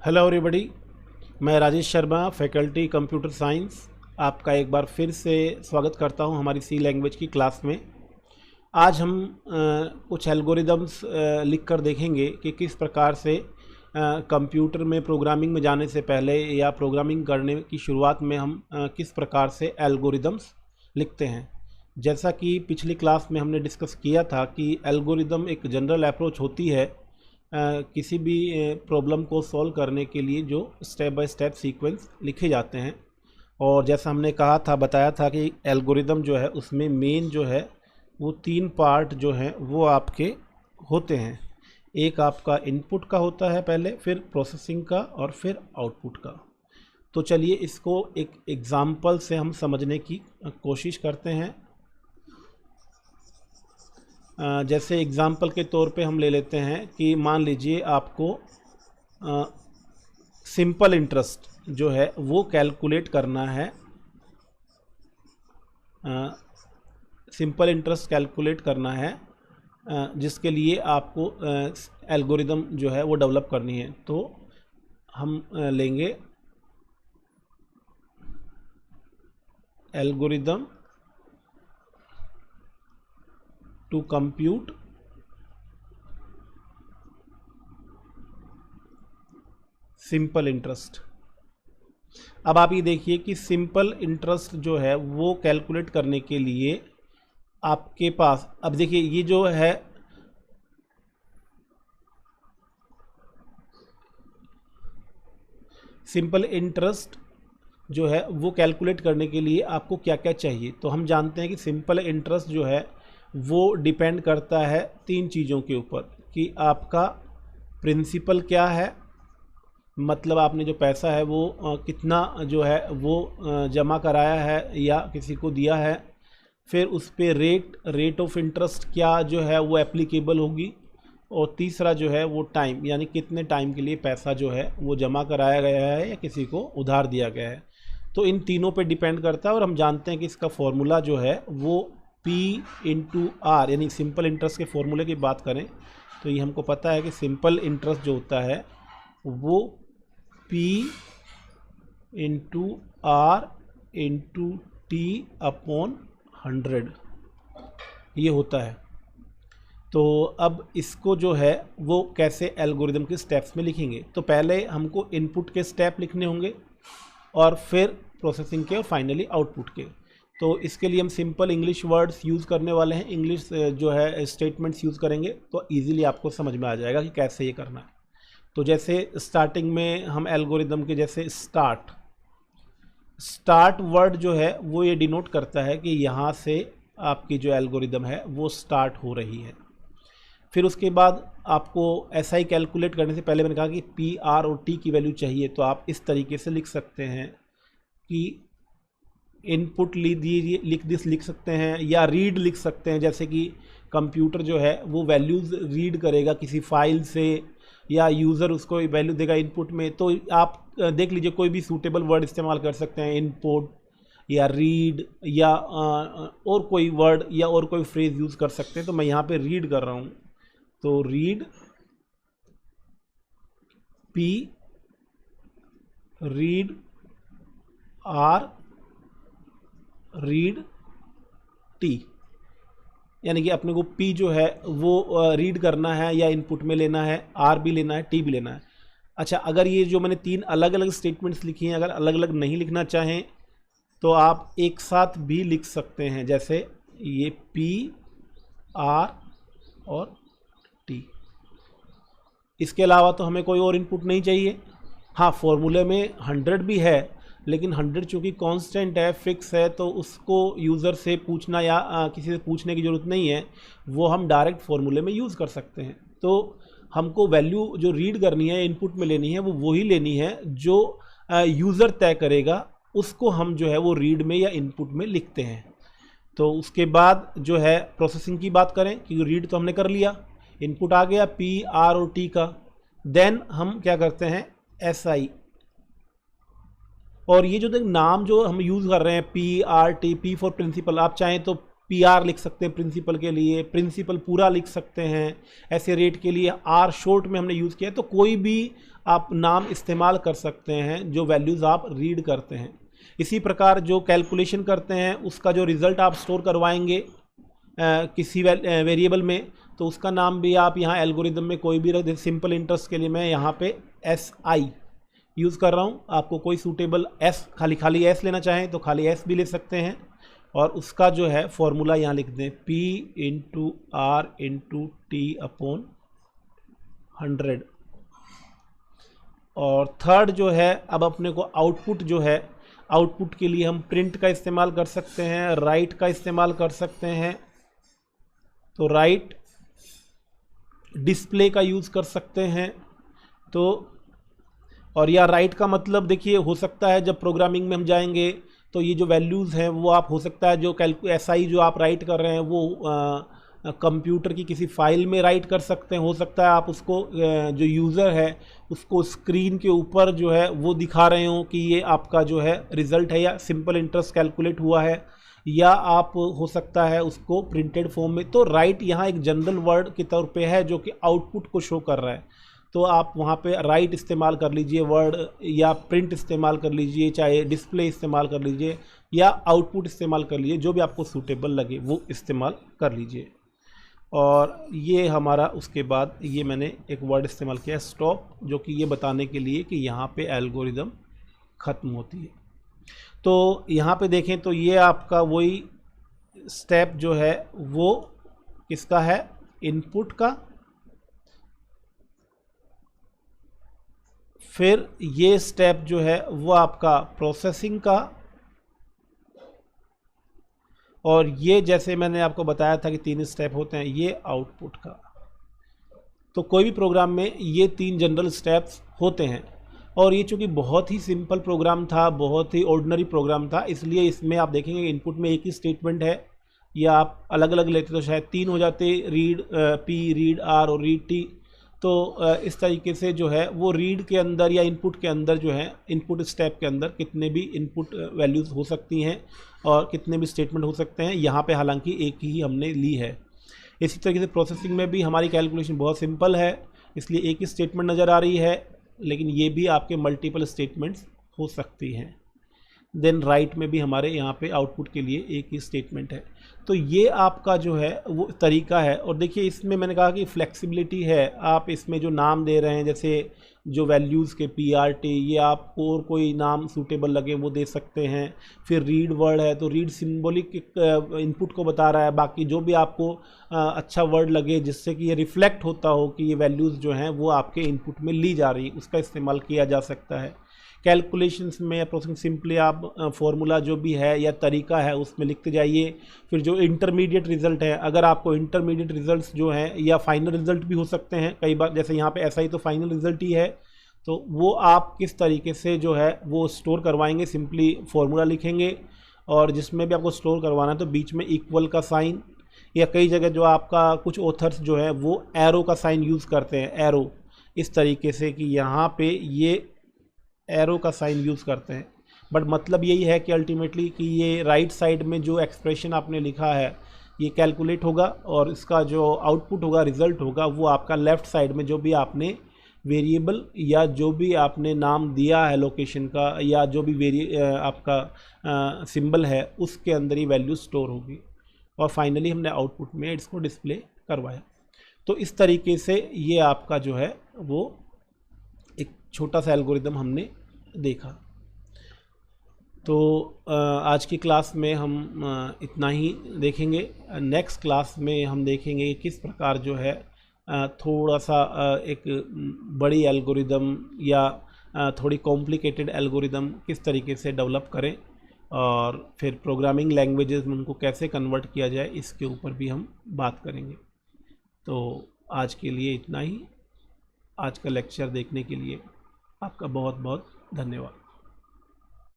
Hello everybody, मैं Rajesh Sharma, faculty computer science, आपका एक बार फिर से स्वागत करता हूं हमारी सी लैंग्वेज की क्लास में। आज हम कुछ एल्गोरिदम्स लिख कर देखेंगे कि किस प्रकार से कंप्यूटर में प्रोग्रामिंग में जाने से पहले या प्रोग्रामिंग करने की शुरुआत में हम किस प्रकार से एल्गोरिदम्स लिखते हैं। जैसा कि पिछली क्लास में हमने डिस्कस किया था कि एल्गोरिदम एक जनरल अप्रोच होती है किसी भी प्रॉब्लम को सॉल्व करने के लिए जो स्टेप बाय स्टेप सीक्वेंस लिखे जाते हैं। और जैसा हमने कहा था, बताया था कि एल्गोरिदम जो है उसमें मेन जो है वो 3 पार्ट जो हैं वो आपके होते हैं। एक आपका इनपुट का होता है पहले, फिर प्रोसेसिंग का और फिर आउटपुट का। तो चलिए इसको एक एग्ज़ाम्पल से हम समझने की कोशिश करते हैं। जैसे एग्ज़ाम्पल के तौर पे हम ले लेते हैं कि मान लीजिए आपको सिंपल इंटरेस्ट जो है वो कैलकुलेट करना है। सिंपल इंटरेस्ट कैलकुलेट करना है जिसके लिए आपको एल्गोरिदम जो है वो डेवलप करनी है। तो हम लेंगे algorithm to compute simple interest. अब आप ये देखिए कि सिंपल इंटरेस्ट जो है वो कैलकुलेट करने के लिए आपके पास, अब देखिए ये जो है सिंपल इंटरेस्ट जो है वो कैलकुलेट करने के लिए आपको क्या क्या चाहिए। तो हम जानते हैं कि सिंपल इंटरेस्ट जो है वो डिपेंड करता है 3 चीज़ों के ऊपर कि आपका प्रिंसिपल क्या है, मतलब आपने जो पैसा है वो कितना जो है वो जमा कराया है या किसी को दिया है। फिर उस पर रेट ऑफ इंटरेस्ट क्या जो है वो एप्लीकेबल होगी। और तीसरा जो है वो टाइम, यानी कितने टाइम के लिए पैसा जो है वो जमा कराया गया है या किसी को उधार दिया गया है। तो इन तीनों पे डिपेंड करता है। और हम जानते हैं कि इसका फॉर्मूला जो है वो P इंटू आर, यानी सिंपल इंटरेस्ट के फॉर्मूले की बात करें तो ये हमको पता है कि सिंपल इंटरेस्ट जो होता है वो P into R into T upon 100 ये होता है। तो अब इसको जो है वो कैसे एल्गोरिदम के स्टेप्स में लिखेंगे, तो पहले हमको इनपुट के स्टेप लिखने होंगे और फिर प्रोसेसिंग के और फाइनली आउटपुट के। तो इसके लिए हम सिंपल इंग्लिश वर्ड्स यूज़ करने वाले हैं, इंग्लिश जो है स्टेटमेंट्स यूज़ करेंगे तो इजीली आपको समझ में आ जाएगा कि कैसे ये करना है। तो जैसे स्टार्टिंग में हम एल्गोरिदम के जैसे स्टार्ट वर्ड जो है वो ये डिनोट करता है कि यहाँ से आपकी जो एल्गोरिदम है वो स्टार्ट हो रही है। फिर उसके बाद आपको ऐसा ही कैलकुलेट करने से पहले मैंने कहा कि P, R और T की वैल्यू चाहिए। तो आप इस तरीके से लिख सकते हैं कि इनपुट लिख सकते हैं या रीड लिख सकते हैं। जैसे कि कंप्यूटर जो है वो वैल्यूज़ रीड करेगा किसी फाइल से या यूज़र उसको वैल्यू देगा इनपुट में। तो आप देख लीजिए कोई भी सूटेबल वर्ड इस्तेमाल कर सकते हैं, इनपुट या रीड या और कोई वर्ड या और कोई फ्रेज यूज़ कर सकते हैं। तो मैं यहाँ पे रीड कर रहा हूँ, तो read P, read R, read T, यानी कि अपने को P जो है वो रीड करना है या इनपुट में लेना है, R भी लेना है, T भी लेना है। अच्छा, अगर ये जो मैंने 3 अलग अलग स्टेटमेंट्स लिखी हैं, अगर अलग अलग नहीं लिखना चाहें तो आप एक साथ भी लिख सकते हैं। जैसे ये P, R और T। इसके अलावा तो हमें कोई और इनपुट नहीं चाहिए। हाँ, फॉर्मूले में 100 भी है, लेकिन 100 चूँकि कांस्टेंट है, फिक्स है, तो उसको यूज़र से पूछना या किसी से पूछने की ज़रूरत नहीं है, वो हम डायरेक्ट फॉर्मूले में यूज़ कर सकते हैं। तो हमको वैल्यू जो रीड करनी है, इनपुट में लेनी है, वो वही लेनी है जो यूज़र तय करेगा, उसको हम जो है वो रीड में या इनपुट में लिखते हैं। तो उसके बाद जो है प्रोसेसिंग की बात करें, क्योंकि रीड तो हमने कर लिया, इनपुट आ गया P, R और T का। देन हम क्या करते हैं, SI। और ये जो नाम जो हम यूज़ कर रहे हैं P, R, T, P for principal, आप चाहें तो PR लिख सकते हैं प्रिंसिपल के लिए, प्रिंसिपल पूरा लिख सकते हैं। ऐसे रेट के लिए R शॉर्ट में हमने यूज़ किया है। तो कोई भी आप नाम इस्तेमाल कर सकते हैं जो वैल्यूज़ आप रीड करते हैं। इसी प्रकार जो कैलकुलेशन करते हैं उसका जो रिज़ल्ट आप स्टोर करवाएंगे किसी वेरिएबल में, तो उसका नाम भी आप यहाँ एल्गोरिदम में कोई भी रख दें। सिंपल इंटरेस्ट के लिए मैं यहाँ पे SI यूज़ कर रहा हूँ। आपको कोई सूटेबल S, खाली S लेना चाहें तो खाली S भी ले सकते हैं। और उसका जो है फॉर्मूला यहाँ लिख दें, P into R into T upon 100। और थर्ड जो है, अब अपने को आउटपुट जो है, आउटपुट के लिए हम प्रिंट का इस्तेमाल कर सकते हैं, राइट का इस्तेमाल कर सकते हैं। तो राइट, डिस्प्ले का यूज़ कर सकते हैं। तो और या राइट का मतलब देखिए, हो सकता है जब प्रोग्रामिंग में हम जाएंगे तो ये जो वैल्यूज़ हैं वो आप, हो सकता है जो SI जो आप राइट कर रहे हैं वो कंप्यूटर की किसी फाइल में राइट कर सकते हैं। हो सकता है आप उसको जो यूज़र है उसको स्क्रीन के ऊपर जो है वो दिखा रहे हो कि ये आपका जो है रिज़ल्ट है या सिंपल इंटरेस्ट कैलकुलेट हुआ है, या आप हो सकता है उसको प्रिंटेड फॉर्म में। तो राइट यहाँ एक जनरल वर्ड के तौर पे है जो कि आउटपुट को शो कर रहा है। तो आप वहाँ पे राइट इस्तेमाल कर लीजिए वर्ड, या प्रिंट इस्तेमाल कर लीजिए, चाहे डिस्प्ले इस्तेमाल कर लीजिए, या आउटपुट इस्तेमाल कर लीजिए, जो भी आपको सूटेबल लगे वो इस्तेमाल कर लीजिए। और ये हमारा, उसके बाद ये मैंने एक वर्ड इस्तेमाल किया स्टॉप, जो कि ये बताने के लिए कि यहाँ पे एल्गोरिदम ख़त्म होती है। तो यहाँ पे देखें तो ये आपका वही स्टेप जो है वो किसका है, इनपुट का। फिर ये स्टेप जो है वो आपका प्रोसेसिंग का, और ये जैसे मैंने आपको बताया था कि 3 स्टेप होते हैं, ये आउटपुट का। तो कोई भी प्रोग्राम में ये 3 जनरल स्टेप्स होते हैं। और ये चूँकि बहुत ही सिंपल प्रोग्राम था, बहुत ही ऑर्डिनरी प्रोग्राम था, इसलिए इसमें आप देखेंगे इनपुट में एक ही स्टेटमेंट है, या आप अलग अलग लेते तो शायद 3 हो जाते, रीड P, रीड R और रीड T। तो इस तरीके से जो है वो रीड के अंदर या इनपुट के अंदर जो है, इनपुट स्टेप के अंदर कितने भी इनपुट वैल्यूज़ हो सकती हैं और कितने भी स्टेटमेंट हो सकते हैं। यहाँ पे हालांकि एक ही हमने ली है। इसी तरीके से प्रोसेसिंग में भी हमारी कैलकुलेशन बहुत सिंपल है, इसलिए एक ही स्टेटमेंट नज़र आ रही है, लेकिन ये भी आपके मल्टीपल स्टेटमेंट्स हो सकती हैं। देन राइट में भी हमारे यहाँ पे आउटपुट के लिए एक ही स्टेटमेंट है। तो ये आपका जो है वो तरीका है। और देखिए इसमें मैंने कहा कि फ्लेक्सिबिलिटी है, आप इसमें जो नाम दे रहे हैं, जैसे जो वैल्यूज़ के PRT, ये आपको और कोई नाम सूटेबल लगे वो दे सकते हैं। फिर रीड वर्ड है, तो रीड सिंबॉलिक इनपुट को बता रहा है। बाकी जो भी आपको अच्छा वर्ड लगे जिससे कि ये रिफ्लेक्ट होता हो कि ये वैल्यूज़ जो हैं वो आपके इनपुट में ली जा रही है, उसका इस्तेमाल किया जा सकता है। कैलकुलेशंस में या प्रोसेसिंग सिंपली आप फॉर्मूला जो भी है या तरीका है उसमें लिखते जाइए। फिर जो इंटरमीडिएट रिजल्ट है, अगर आपको इंटरमीडिएट रिजल्ट्स जो हैं या फाइनल रिजल्ट भी हो सकते हैं कई बार, जैसे यहाँ पे SI तो फाइनल रिजल्ट ही है, तो वो आप किस तरीके से जो है वो स्टोर करवाएंगे, सिंपली फार्मूला लिखेंगे। और जिसमें भी आपको स्टोर करवाना है तो बीच में इक्वल का साइन, या कई जगह जो आपका कुछ ऑथर्स जो है वो एरो का साइन यूज़ करते हैं, एरो, इस तरीके से कि यहाँ पे ये एरो का साइन यूज़ करते हैं। बट मतलब यही है कि अल्टीमेटली कि ये राइट साइड में जो एक्सप्रेशन आपने लिखा है ये कैलकुलेट होगा, और इसका जो आउटपुट होगा, रिज़ल्ट होगा, वो आपका लेफ़्ट साइड में जो भी आपने वेरिएबल या जो भी आपने नाम दिया है लोकेशन का, या जो भी आपका सिंबल है, उसके अंदर ही वैल्यू स्टोर होगी। और फाइनली हमने आउटपुट में इसको डिस्प्ले करवाया। तो इस तरीके से ये आपका जो है वो एक छोटा सा एल्गोरिदम हमने देखा। तो आज की क्लास में हम इतना ही देखेंगे। नेक्स्ट क्लास में हम देखेंगे कि किस प्रकार जो है थोड़ा सा एक बड़ी एल्गोरिदम या थोड़ी कॉम्प्लिकेटेड एल्गोरिदम किस तरीके से डेवलप करें, और फिर प्रोग्रामिंग लैंग्वेजेस में उनको कैसे कन्वर्ट किया जाए, इसके ऊपर भी हम बात करेंगे। तो आज के लिए इतना ही। आज का लेक्चर देखने के लिए आपका बहुत बहुत धन्यवाद।